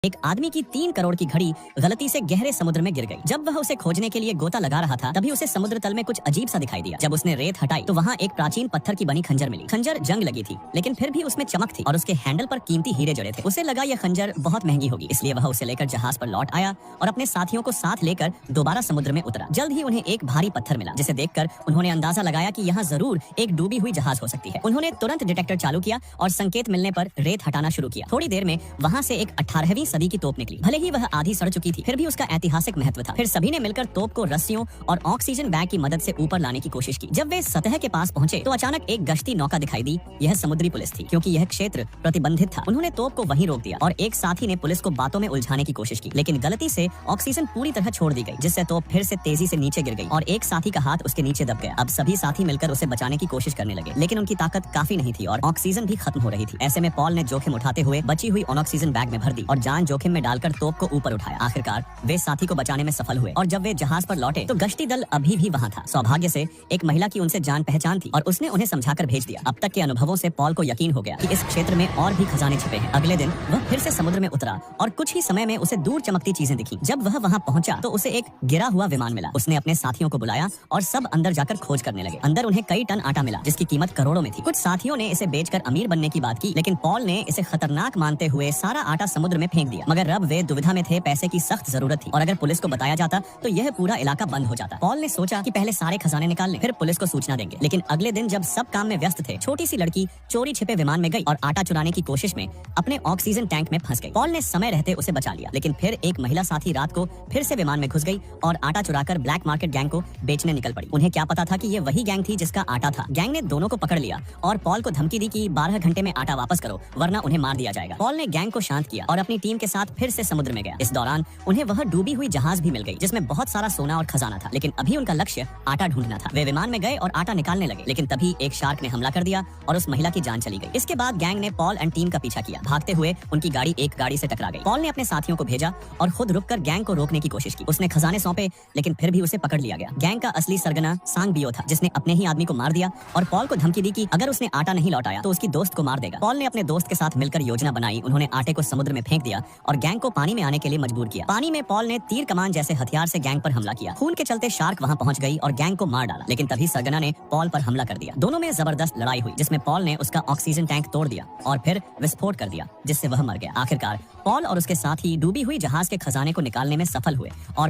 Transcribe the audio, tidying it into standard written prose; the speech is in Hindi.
एक आदमी की 3 करोड़ की घड़ी गलती से गहरे समुद्र में गिर गई। जब वह उसे खोजने के लिए गोता लगा रहा था तभी उसे समुद्र तल में कुछ अजीब सा दिखाई दिया। जब उसने रेत हटाई तो वहाँ एक प्राचीन पत्थर की बनी खंजर मिली। खंजर जंग लगी थी लेकिन फिर भी उसमें चमक थी और उसके हैंडल पर कीमती हीरे जड़े थे। उसे लगा यह खंजर बहुत महंगी होगी, इसलिए वह उसे लेकर जहाज पर लौट आया और अपने साथियों को साथ लेकर दोबारा समुद्र में उतरा। जल्द ही उन्हें एक भारी पत्थर मिला जिसे देखकर उन्होंने अंदाजा लगाया कि यहाँ जरूर एक डूबी हुई जहाज हो सकती है। उन्होंने तुरंत डिटेक्टर चालू किया और संकेत मिलने पर रेत हटाना शुरू किया। थोड़ी देर में वहाँ से एक 18वीं सदी की तोप निकली। भले ही वह आधी सड़ चुकी थी फिर भी उसका ऐतिहासिक महत्व था। फिर सभी ने मिलकर तोप को रस्सियों और ऑक्सीजन बैग की मदद से ऊपर लाने की कोशिश की। जब वे सतह के पास पहुंचे तो अचानक एक गश्ती नौका दिखाई दी। यह समुद्री पुलिस थी क्योंकि यह क्षेत्र प्रतिबंधित था। उन्होंने तोप को वहीं रोक दिया और एक साथी ने पुलिस को बातों में उलझाने की कोशिश की, लेकिन गलती से ऑक्सीजन पूरी तरह छोड़ दी गई जिससे तोप फिर से तेजी से नीचे गिर गई और एक साथी का हाथ उसके नीचे दब गया। अब सभी साथी मिलकर उसे बचाने की कोशिश करने लगे लेकिन उनकी ताकत काफी नहीं थी और ऑक्सीजन भी खत्म हो रही थी। ऐसे में पॉल ने जोखिम उठाते हुए बची हुई ऑक्सीजन बैग में भर दी और जान जोखिम में डालकर तोप को ऊपर उठाया। आखिरकार वे साथी को बचाने में सफल हुए और जब वे जहाज पर लौटे तो गश्ती दल अभी भी वहाँ था। सौभाग्य से एक महिला की उनसे जान पहचान थी और उसने उन्हें समझाकर भेज दिया। अब तक के अनुभवों से पॉल को यकीन हो गया कि इस क्षेत्र में और भी खजाने छिपे हैं। अगले दिन वह फिर से समुद्र में उतरा और कुछ ही समय में उसे दूर चमकती चीजें दिखी। जब वह वहाँ पहुंचा तो उसे एक गिरा हुआ विमान मिला। उसने अपने साथियों को बुलाया और सब अंदर जाकर खोज करने लगे। अंदर उन्हें कई टन आटा मिला जिसकी कीमत करोड़ों में थी। कुछ साथियों ने इसे बेचकर अमीर बनने की बात की लेकिन पॉल ने इसे खतरनाक मानते हुए सारा आटा समुद्र में फेंक दिया। मगर अब वे दुविधा में थे, पैसे की सख्त जरूरत थी और अगर पुलिस को बताया जाता तो यह पूरा इलाका बंद हो जाता। पॉल ने सोचा कि पहले सारे खजाने निकाल लें, फिर पुलिस को सूचना देंगे। लेकिन अगले दिन जब सब काम में व्यस्त थे, छोटी सी लड़की चोरी छिपे विमान में गई और आटा चुराने की कोशिश में अपने ऑक्सीजन टैंक में फंस गई। पॉल ने समय रहते उसे बचा लिया लेकिन फिर एक महिला साथी रात को फिर से विमान में घुस गई और आटा चुराकर ब्लैक मार्केट गैंग को बेचने निकल पड़ी। उन्हें क्या पता था कि ये वही गैंग थी जिसका आटा था। गैंग ने दोनों को पकड़ लिया और पॉल को धमकी दी कि 12 घंटे में आटा वापस करो वरना उन्हें मार दिया जाएगा। पॉल ने गैंग को शांत किया और अपनी टीम के साथ फिर से समुद्र में गया। इस दौरान उन्हें वह डूबी हुई जहाज भी मिल गई जिसमें बहुत सारा सोना और खजाना था, लेकिन अभी उनका लक्ष्य आटा ढूंढना था। वे विमान में गए और आटा निकालने लगे लेकिन तभी एक शार्क ने हमला कर दिया और उस महिला की जान चली गई। इसके बाद गैंग ने पॉल एंड टीम का पीछा किया। भागते हुए उनकी गाड़ी एक गाड़ी से टकरा गई। पॉल ने अपने साथियों को भेजा और खुद रुककर गैंग को रोकने की कोशिश की। उसने खजाने सौंपे लेकिन फिर भी उसे पकड़ लिया गया। गैंग का असली सरगना सांग बियो था जिसने अपने ही आदमी को मार दिया और पॉल को धमकी दी कि अगर उसने आटा नहीं लौटाया तो उसकी दोस्त को मार देगा। पॉल ने अपने दोस्त के साथ मिलकर योजना बनाई। उन्होंने आटे को समुद्र में फेंक दिया और गैंग को पानी में आने के लिए मजबूर किया। पानी में पॉल ने तीर कमान जैसे हथियार से गैंग पर हमला किया। खून के चलते शार्क वहां पहुंच गई और गैंग को मार डाला लेकिन तभी सरगना ने पॉल पर हमला कर दिया। दोनों में जबरदस्त लड़ाई हुई जिसमें पॉल ने उसका ऑक्सीजन टैंक तोड़ दिया और फिर विस्फोट कर दिया जिससे वह मर गया। आखिरकार पॉल और उसके साथी डूबी हुई जहाज के खजाने को निकालने में सफल हुए और